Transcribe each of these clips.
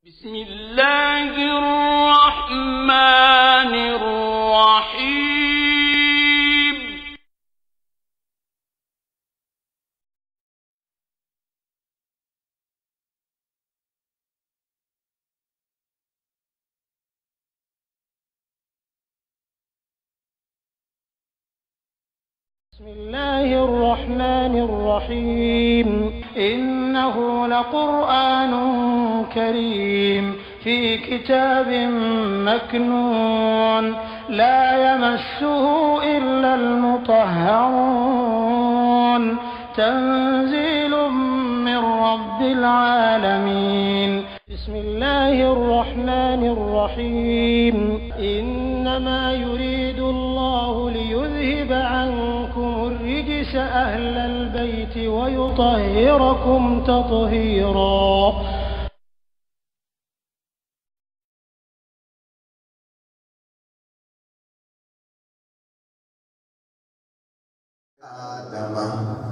بسم الله الرحمن الرحيم بسم الله الرحمن الرحيم إنه لقرآن كريم في كتاب مكنون لا يمسه إلا المطهرون تنزيل من رب العالمين بسم الله الرحمن الرحيم إنما يريد الله ليذهب عنكم الرجس أهل البيت ويطهركم تطهيرا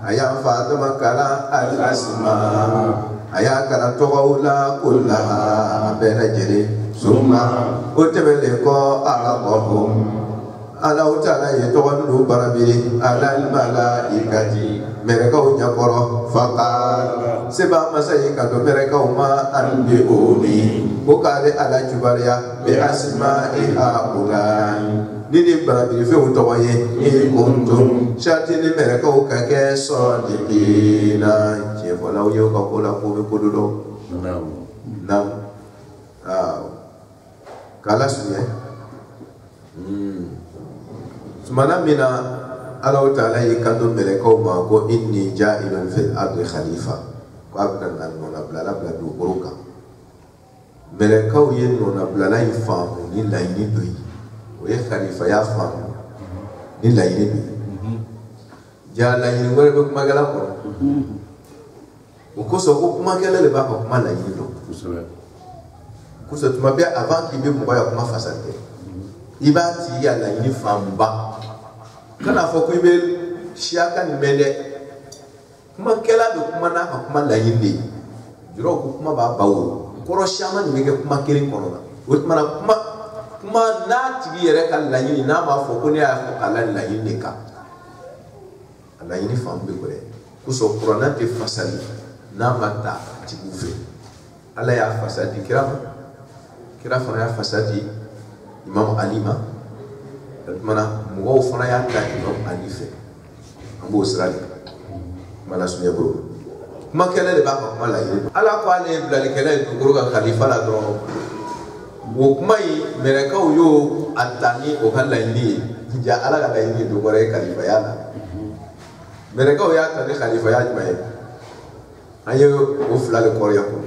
أيا فاطمة كلا الأسماء أيا كلا تقولا كلها بين جري ثم أتبلغ أرضهم ألا تعالى يتولوا بربي على الملائكة مركو نقرأ فقال سبا مسيكا مركو ما أنبئوني وقال على جبريا بأسماء هؤلاء nini barabiri fe utoye in kuntum shatini mereka kake sadiqina chefola uyo kakola ko be kododo nam kala suye sumana mina Allah Ta'ala yikando mereka ma ko inni ja'ilun fil ardi khalifa ko abdan nona blala bladu buruka mereka yen nona blala ifamu ni laini doi oye khalifa ya fam ni layini ja layini ngore be kuma gala ko ko so ko kuma gala le ba ko kuma layini do ko so tuma be avant ki be mo ba kuma fasate ibati ya layini fam ba kana fo ko be shiaka ni mede kuma kala do kuma na ka kuma layini juro ko kuma ba bawo koro shama ni mege kuma kirin kono na o tuma na kuma na tigi yere kan la yini na ma fo ko ne ya ko kala la yini ka la yini fam be ko re ku so qur'ana te fasali na mata tigu fe ala ya fasadi kira fana ya fasadi imam alima mana mo fana ya ta imam alife ambo israeli mana sunya bro kuma kele le ba ko la yini ala ko ale blali kele ko ga khalifa la do wokumai mereka uyo atani okala ini ja ala kala ini do gore khalifa yana mereka uya atani khalifa ya jmae ayo o flale korea ko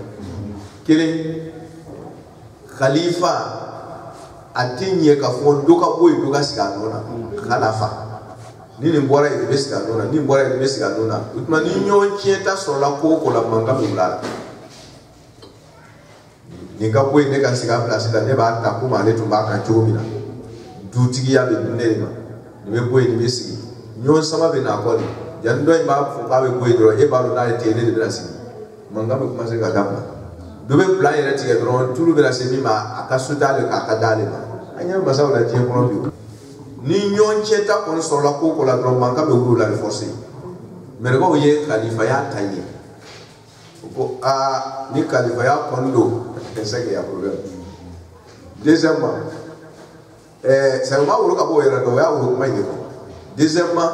kile khalifa atinye ka fondo ka boy do ka sikanona khalafa nini mbora ile sikanona ni mbora ile sikanona utma ni nyoncheta sola ko ko la manga mulala ninga boy ne kan siga place da ne ba ta kuma le tumba kan chomina dutigi ya be dunne ma ne boy ni be sigi nyon sama be na ko ni jando ba fu ba be boy do e ba lo na te ne de brasi manga be kuma se ga gamna do be plan yere ti do tulu be la se mi ma akasuta le ka dale ma anya ba sa wala je ko bi ni nyon cheta ko so la ko la do manga be wulu la forcer mere ko ye khalifa ya tayi ko a ni khalifa ya kondo c'est qu'il y a problème. Deuxièmement, c'est moi où le cabo est là, où le maïs. Deuxièmement,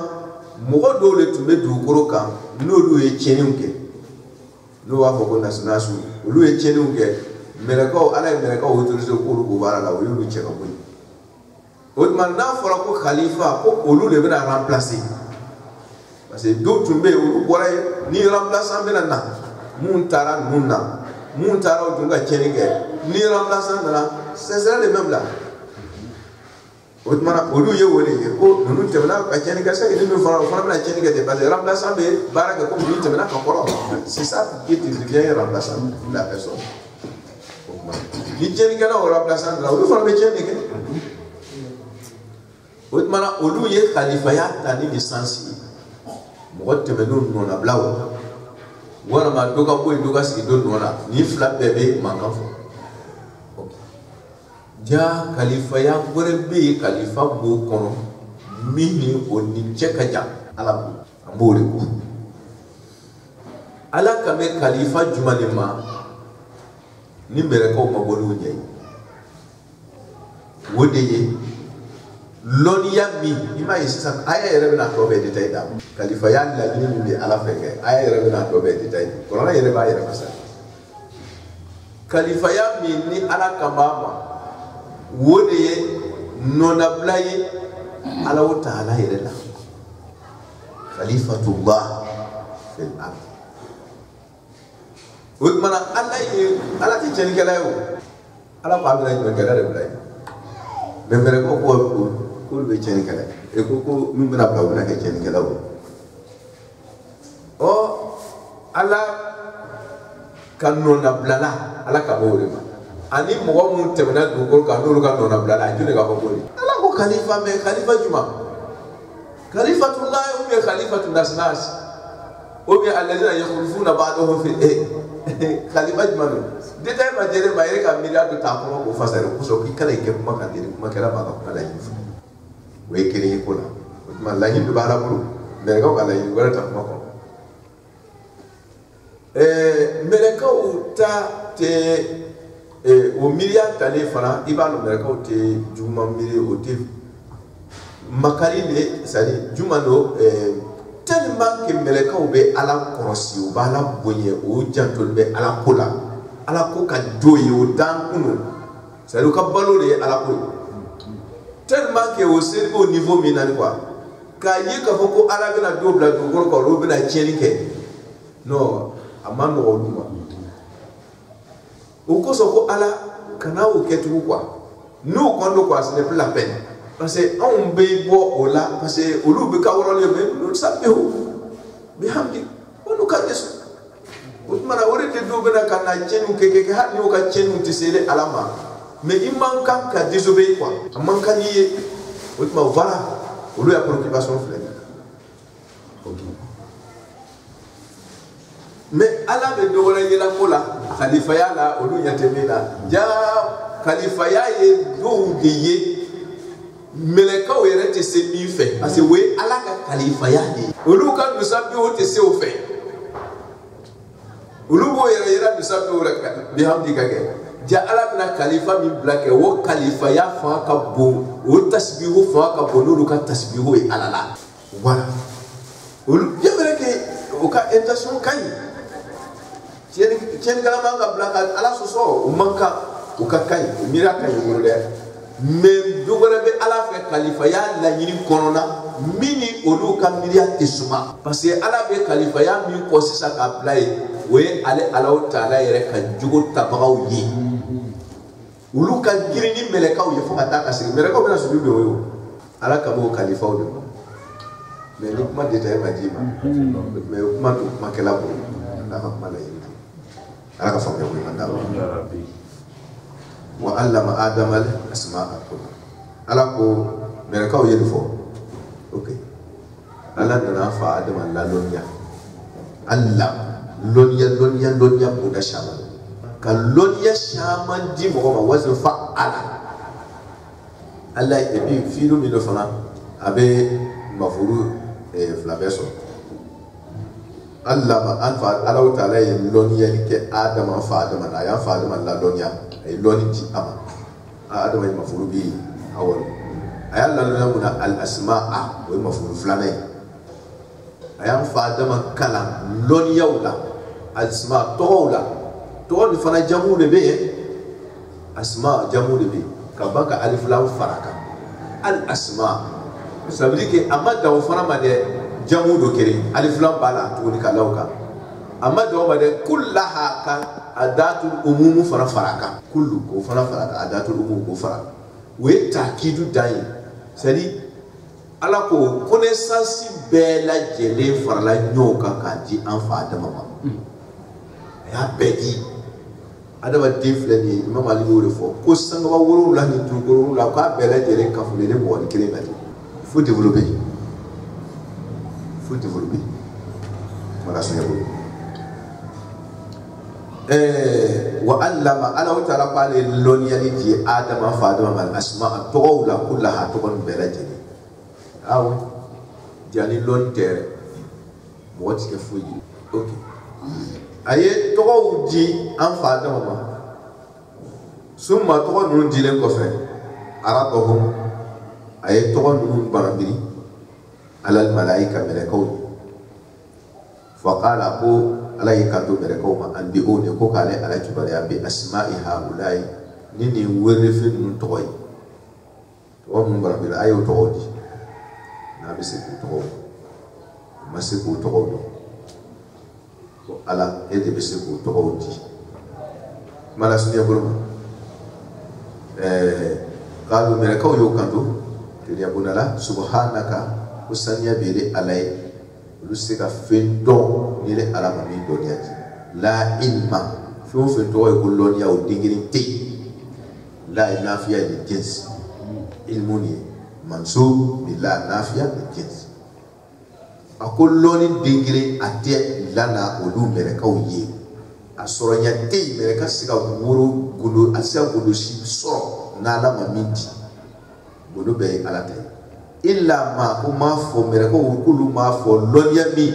moi d'où le tombé du Korokan, nous lui étions nous avons qu'on a son asu, lui étions mais le corps, allez, mais le corps autorisé pour le gouvernement là où il lui tient. Autrement, n'a pas que Khalifa, pour lui le remplacer. Parce que d'autres tombés, où ni remplaçant, mais là, Muntara, Muna. Muntara dunga chenige ni remplaçant na c'est le même là otmana odu ye wole ko nunu temna ka chenige ça il nous fera na chenige de base remplaçant be baraka comme dit temna ka koro c'est ça qui devient remplaçant la personne ni chenige na remplaçant là odu fera be chenige otmana odu ye khalifa ya tani licencie mo temenu non na blawo wana ma doka boy doka si do nona ni fla bebe mangafo ja khalifa ya gore be khalifa bo kono mini oni cheka ja ala ambore ko ala kame khalifa jumane ma ni mere ko mabolu nyai wodeye lonia mi ima yisa aya yere na to be detay da khalifa ya la ni bi ala feke aya yere na to be detay ko la yere ba yere masa khalifa ya mi ni ala kamama wodeye nona blaye ala wa taala yere la khalifatullah fil ard wot mana ala ti chen kala yo ala ko abila ni kala de blaye membre ko ko be chen kala e ko min bana bla wala ke chen kala o ala kanona blala ala ka bore ma ani mo wa mun temna do ko ka do ka nona blala jule ka ko bore ala ko khalifa me khalifa juma khalifatullah o be khalifatun nas o be alladina yakhlufuna ba'dahu fi khalifa juma detay ma jere ma yere ka miliyard ta ko fasare ko so ki kala ke kuma kan dire kuma kala ba ka la yi we kiri ko la ma la yi ba la bulu mere ka kala yi wala ta kuma ko mere ka uta te o miliyard tane fara ibalo mere ka uta juma mili uta makari le sari juma no tellement que mere ka be ala korosi o ba la bonye o jantol be ala kola ala ko ka doye o dan kuno sari ka balo le ala ko tellement que au cerveau au niveau minani quoi ka yi ka foko ala bena do bla do ko ro bena cheli ke no amano o duma o ko so ko ala kana o ketu quoi nous kondo quoi ce n'est plus la peine parce que on be bo ola parce que olu be ka woro le be nous sabehu bihamdi onu ka yesu mana wore de do bena kana chenu keke ha ni o ka chenu tisele alama mais il manque qu'à désobéir quoi manque ni voilà olu ya préoccupation flemme mais ala be do wala yela kola khalifa ya la olu ya temela ja khalifa ya ye do geye meleka o yere te se mi fait parce que we ala ka khalifa ya de olu kan do sabi o te se o fait olu bo yere do sabi o rek bi hamdi ka ke ja ala bina khalifa mi blake wo khalifa ya fa ka bo o tasbihu fa ka bo olu ka tasbihu e ala la voilà olu ya mere ke o ka intention kai tieni kala manga blaka ala soso o manka o ka kai o mira kai o de mais dogora be ala fe khalifa ya la yiri korona mini olu ka miria tesuma parce que ala be khalifa ya mi ko sisa ka play we ale ala o taala yere ka jugo tabagaw yi ulu ka girini melekaw ye fo ka ta ka sigi melekaw bena subi be wo ala ka bo khalifa o de mais ni kuma détail ma di ma mais kuma to kuma kala bo na ka mala yi ala ka famu ko manda ya rabbi wa allama adama al asma'a ala ko melekaw ye fo okay ala na fa adama la lonya allah lonya ko da shama ka lonya shama di mo ma wazn fa ala allah e bi filu mi lo fana abe mafuru flabeso allah ma an fa ala taala ye lonya ke adama fa adama na ya fa adama la lonya e loni ti ama adama e mafuru bi awol ayalla lonya muna al asma'a wa mafuru flana ayam fa adama kala lonya wala asma tola to fana jamu de be asma jamu de be kabaka alif lam faraka al asma ça veut dire que amada o fana ma de jamu do kere alif lam bala to ni kalauka amada o ma de kullaha ka adatul umum fana faraka kullu ko fana faraka adatul umum ko faraka we takidu dai c'est-à-dire ala ko connaissance bela jele farala nyoka ka di en fa de mama ya bedi adama defleni imam ali wo fo ko sanga wa woro la ni tu goro la ka bela jere ka fu le mo ni kele ngati faut développer voilà c'est bon وعلم على وتعالى قال لون يلي آدم فادم الأسماء طولا كلها تكون بلجني أو جاني لون تير موت كفوي أوكي أيه طول جي أم فادم ما ثم طول نون جيلن كفر أراهم أيه طول نون برامبري على الملائكة ملكون فقال أبو على يكادو مركوما أن بيقول يكوك على كبار بأسماء هؤلاء نيني ورفن من توي ومن برامبري أيه توي نبي سكوا توي ما سكوا توي على إيدي بسكوا توي ما لا سنيا برما قالوا مركو يوكادو تري أبونا لا سبحانك وسنيا بيري عليه lusika fendo nile alama mi doniaji la ilma fo fendo ay kolonia o dingirinte la nafiya ni jins ilmuni mansub bila nafiya ni jins akoloni dingire ate lana olu mereka uye asoronya te mereka sika wuro gulo asia gulo shi so na alama minti gulo be alata illa ma kuma fo mereko kulu ma fo lonya mi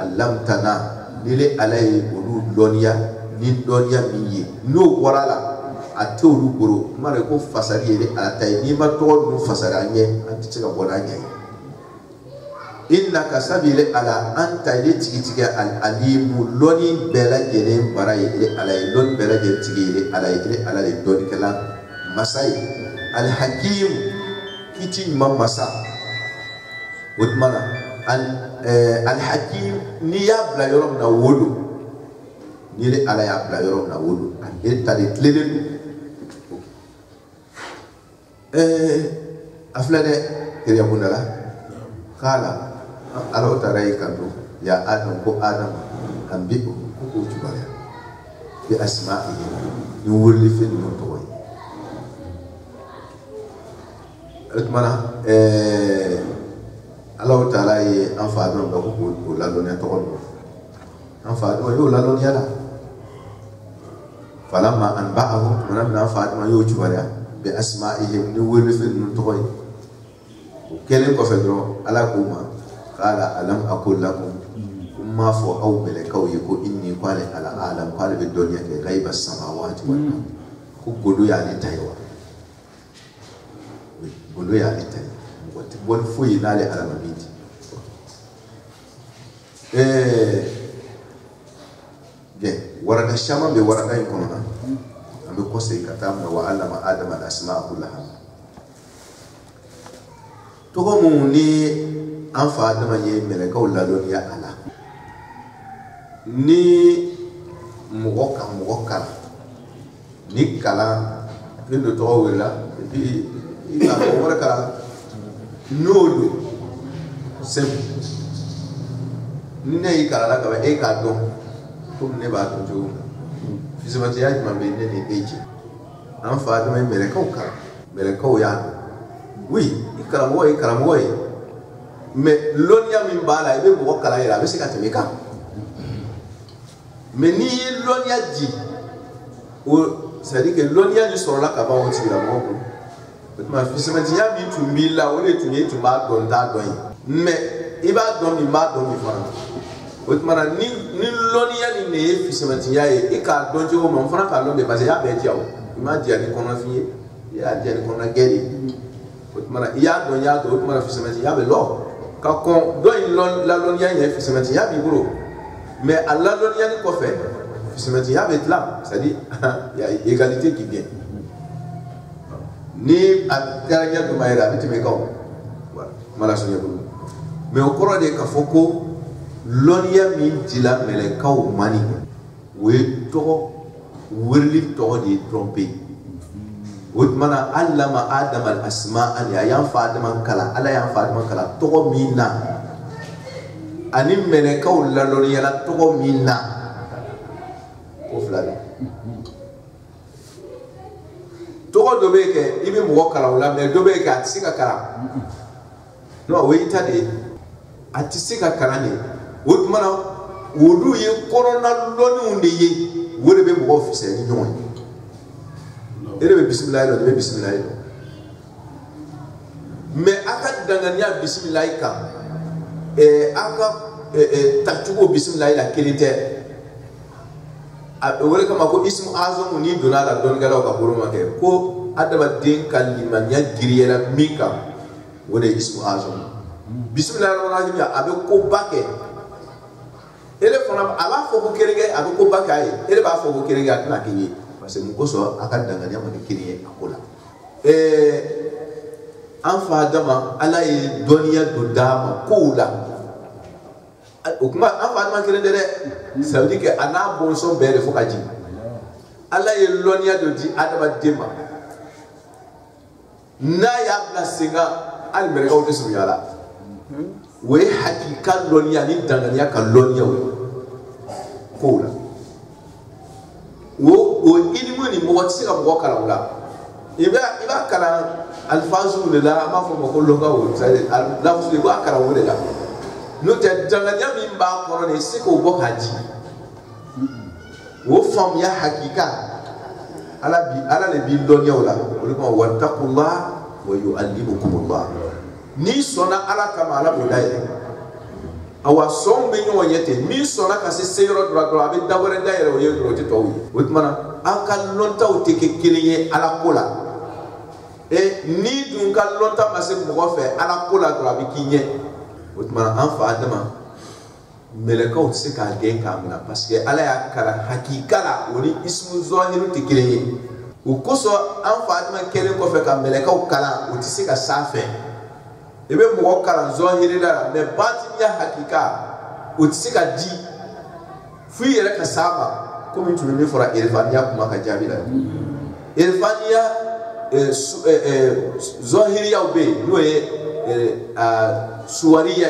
alam tana nile alay ulu lonya ni lonya mi no warala atolu goro mare ko fasari ele atay ni ma to no fasaranye anti tiga bolanya inna kasabile ala anta ile tigiga al alimu loni bela jere baray ile alay lon bela jere tigile alay ile alay doni kala masai al hakim kiti mamasa Utmana al-hakim ni ya bla yorom na wolu ni le ala ya bla yorom na wolu an tari tleden aflade kiriya bunala kala ala tarai kanto ya adam ko adam an bi ko tubaya bi asma'ihi ni wurli fil mutawai Utmana Allah Ta'ala ye an fa dɔn ko ko ladɔnya tɔgɔ dɔn an fa dɔn y'o ladɔnya la falamma an ba'ahu mana min an fa dɔn y'o kibaruya bi asma'ihim ni wele fɛn ninnu tɔgɔ ye o kɛlen kɔfɛ dɔrɔn Ala k'o ma qala alam aqul lakum ma fɔ aw mɛlɛkaw ye ko inni qala ala alam qala bi dɔnya kɛ ghaiba samawati wal ard ko godo y'ale ta ye wa godo y'ale ta ye bon foyi nale alama binti bien warada shama be warada in kono ambe ko sey katam wa allama adama al asma kullaha to ko mun ni an fa adama ye mele ka wala do ya ala ni mugoka ni kala pendo to wala bi ila waraka nodo sem ni ne ikala ka e ka do ko ne ba to jo fisima ti ya ma be ne ne eji an fa do me mere ka ya oui ikala mo me lonya min bala e be mo kala ira be se ka te ka me ni lonya ji o c'est dire que lonya ni so la ka ba o ti la mo ma fisima ti ya bi tumbila o le tunye tumba don ta don mais iba don mi ma don mi fana o tmana ni loni ya ni ne fisima ti ya e ka don jo mo fana ka don de parce ya be tiawo ma dia ni kono fiye ya dia ni kono geri o tmana ya don ya do o tmana fisima ti ya be lo ka kon do in lon la loni ya ni fisima ti ya bi bro mais alla loni ya ni ko fait fisima ti ya be là c'est à dire il y a égalité qui vient ni agaranya to mayra biti me kaw mala so yebul me o koro de ka foko lonia min dila mele kaw mani we to wurli to di tromper wot mana allama adam al asma ya yan fa adam kala ala yan fa adam kala to minna ani mele kaw la lonia la to minna o flala togo do be ke ibi mo kala wala me do be ke atisika kala no we itade atisika kala ni wot mana wodu ye corona loni unde ye wole be mo office ni nyon ere be bismillah lo be bismillah lo mais aka dangania bismillah ka aka tatugo bismillah la kelite wole kama ko ismu azam ni donala don galo ka buruma ke ko adaba den kalima nya giriyela mika wole ismu azam bismillah rahman rahim abe ko bake ele fona aba fo ko kerege abe ko bake ele ba fo ko kerege akana kinyi parce que mukoso aka dangania ma kiriye akola anfa dama ala ye doniya do dama koula okuma anfa dama kirende de ça veut dire que ana bonson bere fo kaji ala ye lonia do di adama dema na ya blasinga al mereka o tesu yala we hakika lonia ni dangania ka lonia koula wo ilimu ni mo watsi ka mo kala wala iba kala alfazu la ma fo ko longa wo la fo le ba kala wo la no te dangania mi ba ko ne siko bo haji wo fam ya hakika ala le bi lonia wala ko wattaqullah wa yu'allimukumullah ni sona ala kama ala bodai awa som be nyo yete mi sona ka se seyro dra abi dawre daire o yedro ti tawi wutmana aka lonta o te ke kiliye ala kola ni dun ka lonta mase mo fe ala kola dra abi kinye wutmana anfa adama meleka o se ka ge kamna parce que ala ya kara hakikala woni ismu zahiru te kiliye o koso anfa adama kele ko fe ka meleka o kala o ti se ka safe ebe mo kala zahiri la mais batini ya hakika utisika di fu yere ka saba comme tu me fera irfania kuma ka jabila irfania zahiri ya ube no ye suwariya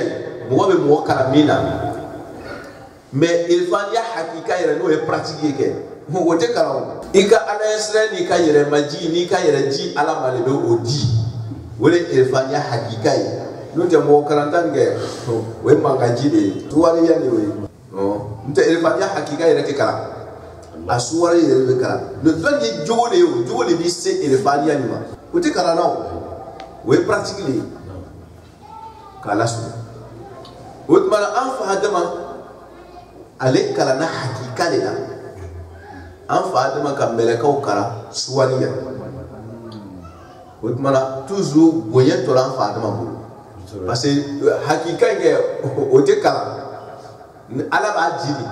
mo be mo kala mina mais irfania hakika yere no ye pratique ke mo wote kala ika ala isra ni ka yere maji ni ka yere ji ala malebe odi wole irfania hakika yi no te mo karantan ge we mangaji de tuwari ya ni we no nte irfania hakika yi reke kala asuwari yi reke kala no don ni jogole bi se irfania ni ma o te kala na we practically kala su o mala anfa hadama ale kala na hakika le la anfa hadama ka meleka o kala suwari ya wotmana toujours boyen to lan fa dama bulu parce que hakika nge o te kala ala ba jidi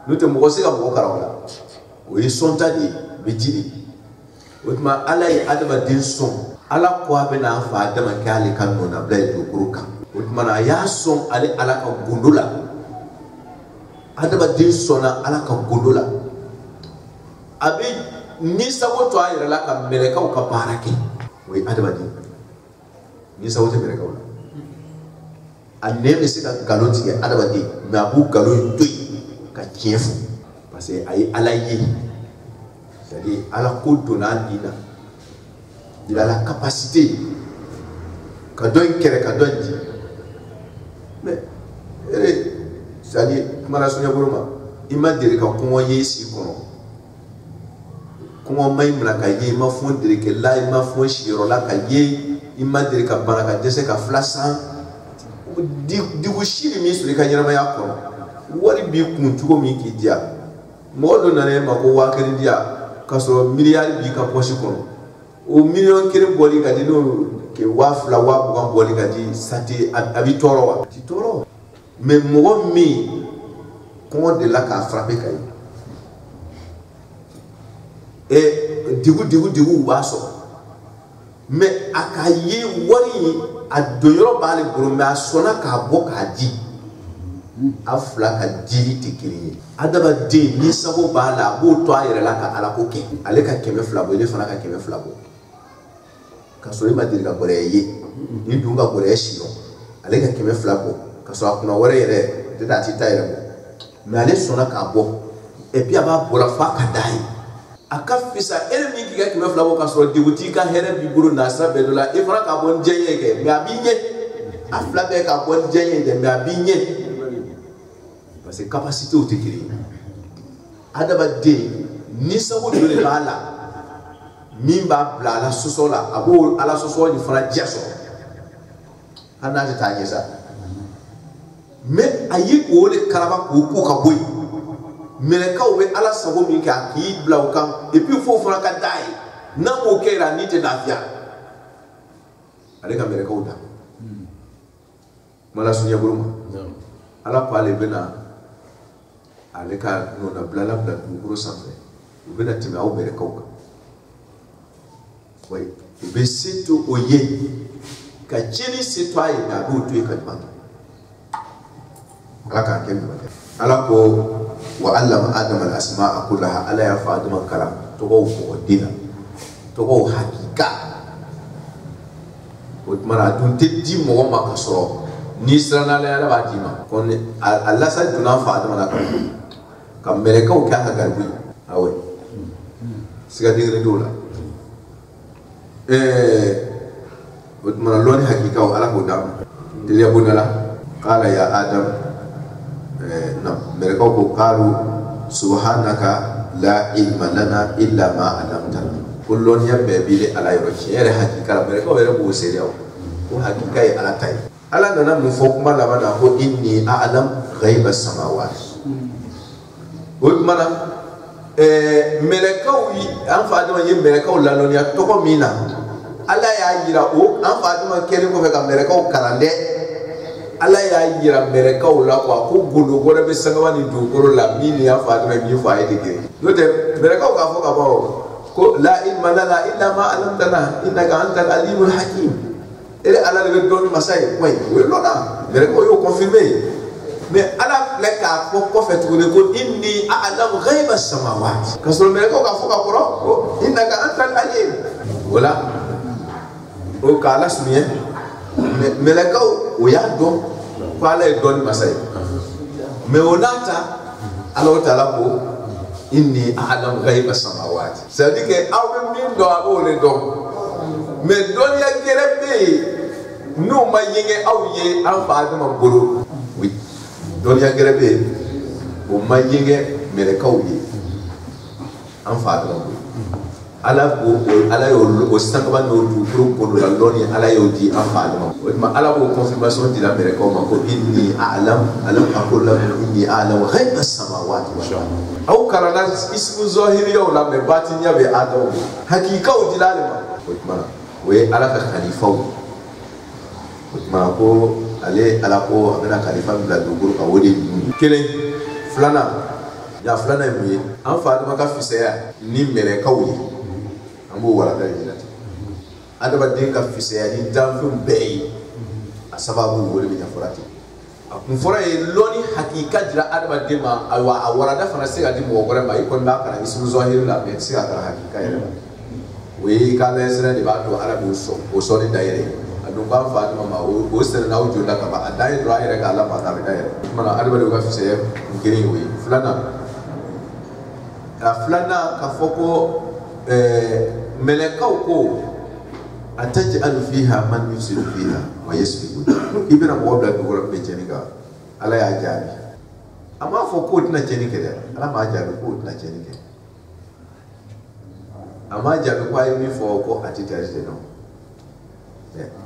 no te mo se ka mo kala wala o yi sonta di be jidi wotma ala yi adama din son ala ko be na fa dama kale kan no na blay to kuruka wotmana ya son ale ala ka gundula adama din sona ala ka gundula abi ni sabo to ayira la ka meleka o ka barake we adama di ni sabo te meleka wala aneme se ka galoti ke adama di na bu galo toy ka kiefu parce que ay ala yi c'est-à-dire ala ko dona dina il a la capacité ka don kere ka don di mais c'est-à-dire mara sunya buruma ima dire ka ko yesi kono kuma mai mlaka ye ma fon dire ke la ma fon shiro la ka ye ima dire ka baraka dese ka flasa di wushiri mi suri ka nyama ya ko wari bi kun tugo mi ki dia modo na ne ma ko wa kiri dia ka so miliyari bi ka poshi kono o million kiri boli ka di no ke wa fla wa bu boli ka di sati abi toro wa ti toro mais mo mi ko de la ka frapper kai et digu baso mais akaye wari adoyoro bale burumbe asona ka boka di afla ka diri tikiri adaba de ni sabo bala bo to ayere la ka ala ko ke ale ka keme flabo ile fana ka keme flabo ka so ma diri ka bore ye ni dunga bore shino ale ka keme flabo ka so akuna wore yere de da ti tayere mais ale sona ka bo et puis aba bora fa ka dai akafisa elmi ki ga flabo ka so dibuti ka here bi buru na sa bedola e fara ka bon jenye ke me abinye afla be ka bon jenye de me abinye parce que capacité o tekiri adaba de ni sabu dole bala mimba bla la sosola abo ala soso ni fana jaso ana ta yesa me ayi ko le karaba ko ka boy mele ka we ala sabu min ka ki bla o kan et puis faut fana ka dai na mo ke ra ni te dafia ale ka mele ka uda mala sunya buruma ala pale bena ale ka no na bla la bla ko sanfɛ bena timi aw mele ka uda oui be seto oye ka jeni seto ay na do to ka ban ala ka ken ba ala ko wa allama adama al asma'a kullaha ala ya fa adama kalam to go ko dina to go hakika o mara dun te di mo ma ka so ni srana la ala ba di ma kon alla sa duna fa adama la ka mere ka o ka ha garbi awe siga dire dola mana loni hakika wa ala ko dam dia bunala qala ya adam na mereka ko qalu subhanaka la ilma lana illa ma 'allamtana kullun ya bebile ala yoro chere hakika mereka were bo seriya ko hakika ya ala tay ala nana mu fo kuma la bana ko inni a'lam ghaiba samawati o mana mereka wi an fa adama ye mereka la loni ya to ko mina ala ya yira o an fa adama kere ko fe ka mereka o karande ala ya yira mereka o la ko golo gore be sanga wani do goro la mini ya fa adama mi fa ide ke no de mereka o ka fo ka ba ko la ilma lana illa ma 'allamtana innaka antal alimul hakim ele ala le don masay way we lona mereka o yo confirmer mais ala le ka ko fait ko inni a'lam ghaiba as-samawati kasro mereka o ka fo ka ko innaka antal alim wala o kala sumiye meleka o ya do pala e don masay me onata Allah taala ko inni a'lam ghaiba samawati c'est dire que aw min do abo le do me don ya gerebe no ma yenge aw ye an fa adama bolo oui don ya gerebe o ma yenge meleka o ye an fa adama bolo ala ko ala yo o sangaba no du ko la loni ala yo di afalma ma ala ko confirmation di la mere ko ma ko inni a'lam aqul lahu inni a'lam ghaiba as-samawati wal ardi aw karana ismu zahiri yo la me batin ya be adam hakika o di la ma we ala ka khalifa ma ko ale ala ko abena khalifa bila do ka wodi kelen flana ya flana mi an fa ma ka fisaya ni mere ka wi ambo wala dal jinati adaba den ka fisaya ni danfum bey asababu wole bi nyaforati akun fora e loni hakika jira adaba den ma awa awara da fana se gadi mo gore mai kon ba kana isu zahir la be se aka hakika yele we ka le sere de ba to arabu so o so ni daire adu ba fa ma o sere na o jola ka ba dai dro ayre ka la ba ta daire mana adaba de ka fisaya ngiri we flana flana ka foko melekau ko ataj'al fiha man yusiru fiha wa yasfiku ibra mo bla do wala be jeniga ala ya jabi ama fo ko tina jenike de ala ma jabi ko tina jenike ama jabi ko ay mi fo ko atitari de no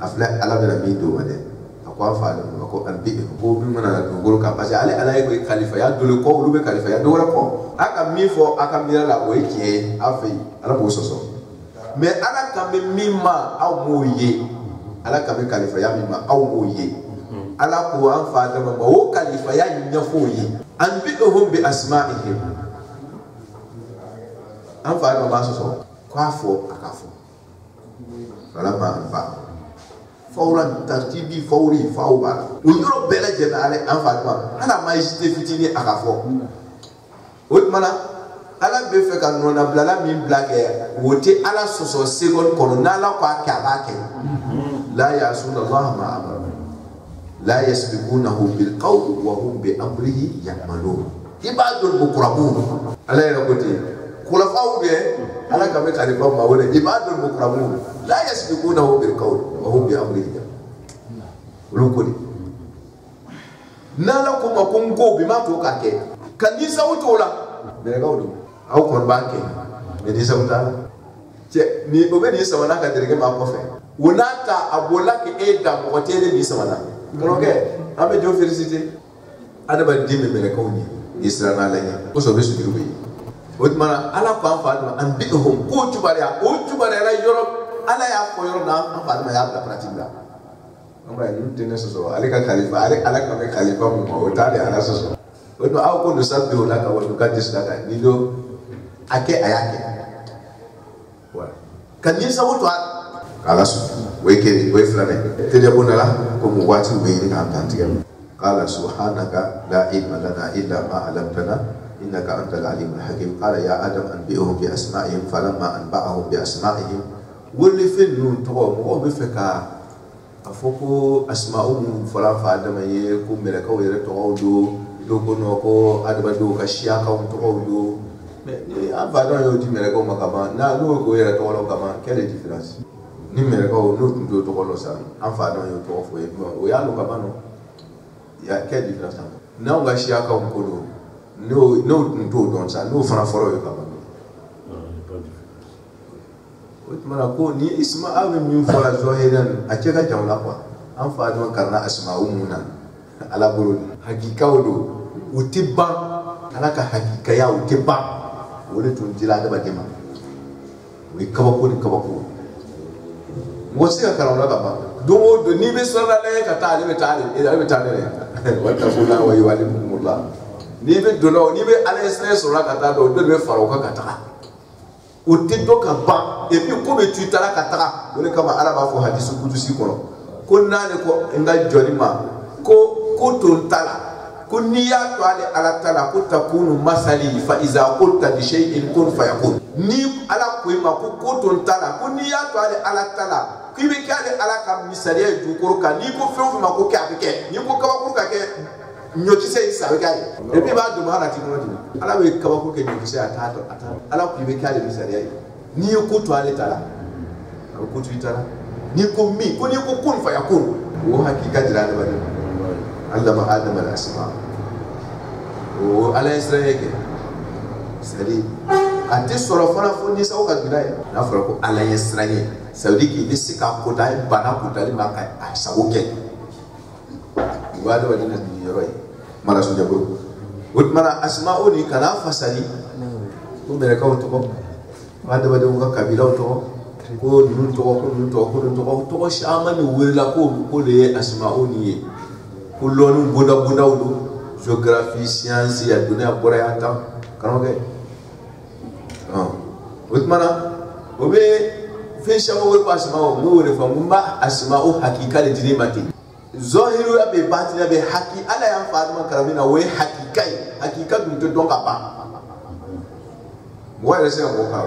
afla ala bela mi do wade akwa fa do ko an bi ko bi mana do goro ka parce ala ala ko khalifa ya do ko lu be khalifa ya do wala ko aka mi fo aka mi la o ke afi ala bo soso mais ala ka mi ma aw moye ala ka mi khalifa ya mi ma aw moye ala ko an fa da ma o khalifa ya nya fo ye an bihum bi asma'ihim an fa da ma soso kwa fo aka fo wala ma an fa fawran tartibi fawri fawba o yoro bele je na ale an fa da ala ma jite fitini aka fo o mana ala be fe ka nona blala min blake wote ala soso second kono nala kwa ka bake la yasuna allah ma amara la yasbiqunahu bil qawl wa hum bi amrihi ya'malun ibadul mukramun ala ya kote kula fawbe ala ka be ka ni ba ma wala ibadul mukramun la yasbiqunahu bil qawl wa hum bi amrihi lukudi nala kuma kungo bi ma to ka ke kanisa wutola melekaw do aw kon banke me ni sabta che ni o be ni sabana ka derege ma ko fe wonata abola ke e da mo tele ni sabana kono ke abe jo félicité ada ba dimi melekaw ni israna lañi ko so be su dirubi wotmana ala ko am faadma an bihum ko tubare la yoro ala ya ko yoro na am faadma ya da pratique la ngba ni tene so ale ka khalifa ale ala ka khalifa mo o tale ala so wotma aw ko do sabbi wala ka wala ka dis la ka ni do ake ayake wala kan ni sa woto ala so we flane tele bonala ko mo wati we ni ka tantiga qala subhanaka la ilma lana illa ma 'allamtana إنك أنت العليم الحكيم قال يا آدم أنبئهم بأسمائهم فلما أنبأهم بأسمائهم واللي في النون تقوم بفكا أفوكو أسماءهم فلان فآدم يكون ملكو يرتقو دو كنوكو آدم دو كشياكا ونتقو دو أفادان يوتي ملكو مكما نا دو كو يرتقو لو كما كيلي ديفرانس ni mلكو نوت دو تقو لو سا أفادان يوتقو فوي ويالو كما نو يا كيلي ديفرانس ناو كشياكا ونكو no don sa no fana foro yo kama wotmana ko ni isma awe min fora zohiran a ce ka jamla kwa an fa don karna asma'u muna ala buru hakika wodo utibba ala ka hakika ya utibba woni tun jila da bagema wi kabako ni kabako wosi ka karna kama do ni be sona le ka ta le wata kula wa yualikumullah ni be dono ni be ala stress la kata do be faro ka kata o te do ka ba e bi ko be tuitala kata dole kama ala ba fo hadisu kudusi kono ko nane ko nga jorima ko to tala ko niya to ala tala ko takunu masali fa iza qulta bi shay'in kun fayakun ni ala ko ma ko to tala ko niya to ala tala ki be kale ala ka misaliya ju ko ka ni ko fe ma ko ka ke ni ko ka ko ka ke nyoti sei sabe kai e bi ba do mara ti mo di ala we ka ba ko ke nyoti sei ata ala ku be kale misali ai ni ko to ale tala ko to itala ni ko mi ko ni ko kun fa yakun wo hakika jira da bari Allah ma adam al asma o ala israel ke sari ate soro fana fo ni sa o ka gida na foro ko ala israel saudi ki bisika ko dai bana ko dali ma kai a sa o ke wado wadina ni yoroi mara so jabo wutmara asma'u ni kana fasali ko mere ka to ko wado ka kabila to ko dun to shamani wala ko le asma'u ni ko lonu boda do géographie science ya dunia bora ya ta kanoge wutmara obe fe shamo we asma'u mo re fa mumba asma'u hakika le dinimati zohiru ya be batina be haki ala ya faadma karamina we hakika dum to donga ba mo ya se mo ka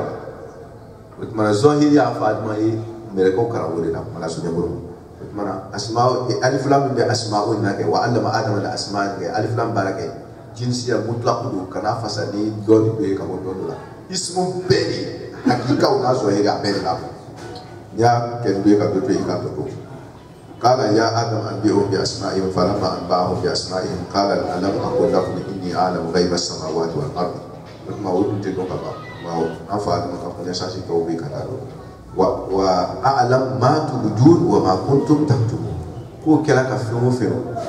wutmana zohiri ya faadma e mere ko karawore na mala so nyaburu wutmana asma'u alif lam be asma'u na ke wa allama adama da asma'a ke alif lam barake jinsiya mutlaq do kana fasani doni be ka mo do la ismu beni hakika una zohiri ya be la ya ke be ka do ka to قال يا آدم أنبئهم بأسمائهم فلما أنبأهم بأسمائهم قال ألم أقل لكم إني أعلم غيب السماوات والأرض ما ودت تلك ما هو أفعل ما كان يساسي كوبي كتارو وأعلم ما تبدون وما كنتم تكتمون ko kela ka fengo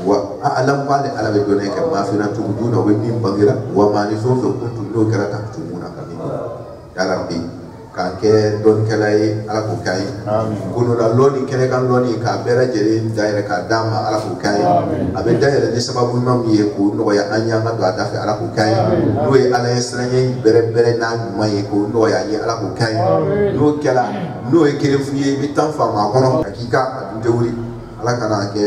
wa a'lam qali ala be donay ka ma fina tubuduna wa min bagira wa ma ni so fe kuntum no kala taktumuna kamin ya rabbi ka ke don kelay ala ko kay amin kuno da loni kele kan loni ka bera jere daire ka dama ala ko kay abe daire ni sababu mam ye ko no ya anya ma do adafi ala ko kay no e ala esranye bere na mai ko no ya ni ala ko kay no kela no e kele fuye bi tan fa ma kono hakika de wuri ala kana ke